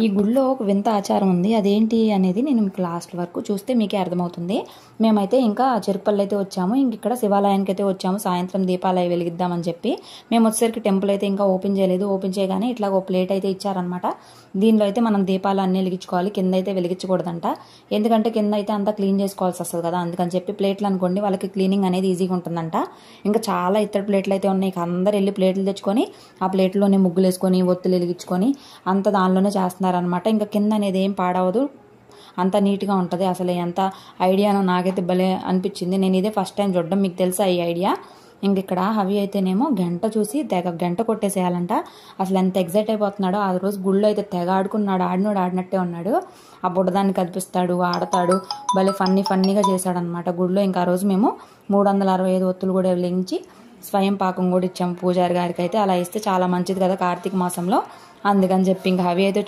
ఈ గుడిలో ఒక వింత ఆచారం ఉంది. అదేంటి అనేది నేను మీకు లాస్ట్ వరకు చూస్తే మీకే అర్థమవుతుంది. మేమైతే ఇంకా చెరుకుపల్లి అయితే వచ్చాము. ఇక్కడ శివాలయానికి అయితే వచ్చాము. సాయంత్రం దీపాలు అవి వెలిగిద్దామని చెప్పి మేము వచ్చేసరికి టెంపుల్ అయితే ఇంకా ఓపెన్ చేయలేదు. ఓపెన్ చేయగానే ఇట్లా ఒక ప్లేట్ అయితే ఇచ్చారనమాట. దీనిలో అయితే మనం దీపాలు అన్నీ వెలిగించుకోవాలి. కింద అయితే వెలిగించకూడదంట. ఎందుకంటే కింద అయితే అంతా క్లీన్ చేసుకోవాల్సి వస్తుంది కదా, అందుకని చెప్పి ప్లేట్లు అనుకోండి వాళ్ళకి క్లీనింగ్ అనేది ఈజీగా ఉంటుందంట. ఇంకా చాలా ఇత్తడి ప్లేట్లు అయితే ఉన్నాయి. అందరు వెళ్ళి ప్లేట్లు తెచ్చుకొని ఆ ప్లేట్లోనే ముగ్గులు వేసుకొని ఒత్తులు వెలిగించుకొని అంత దానిలోనే చేస్తున్నారనమాట. ఇంకా కింద అనేది ఏం పాడవదు, అంత నీట్గా ఉంటుంది. అసలు ఎంత ఐడియానో నాకైతే భలే అనిపించింది. నేను ఇదే ఫస్ట్ టైం చూడడం. మీకు తెలుసా ఈ ఐడియా? ఇక్కడ హవి అయితేనేమో గంట చూసి తెగ గంట కొట్టేసేయాలంట. అసలు ఎంత ఎగ్జైట్ అయిపోతున్నాడో. ఆ రోజు గుళ్ళో అయితే తెగ ఆడుకున్నాడు. ఆడినట్టే ఉన్నాడు. ఆ బుడ్డదాన్ని కనిపిస్తాడు, ఆడతాడు, భలే ఫన్నీగా చేశాడనమాట గుళ్ళో. ఇంకా ఆ రోజు మేము 365 ఒత్తులు కూడా వెలిగించి స్వయం పాకం కూడా ఇచ్చాము పూజారి గారికి అయితే. అలా ఇస్తే చాలా మంచిది కదా కార్తీక మాసంలో, అందుకని చెప్పి ఇంకా హవి అయితే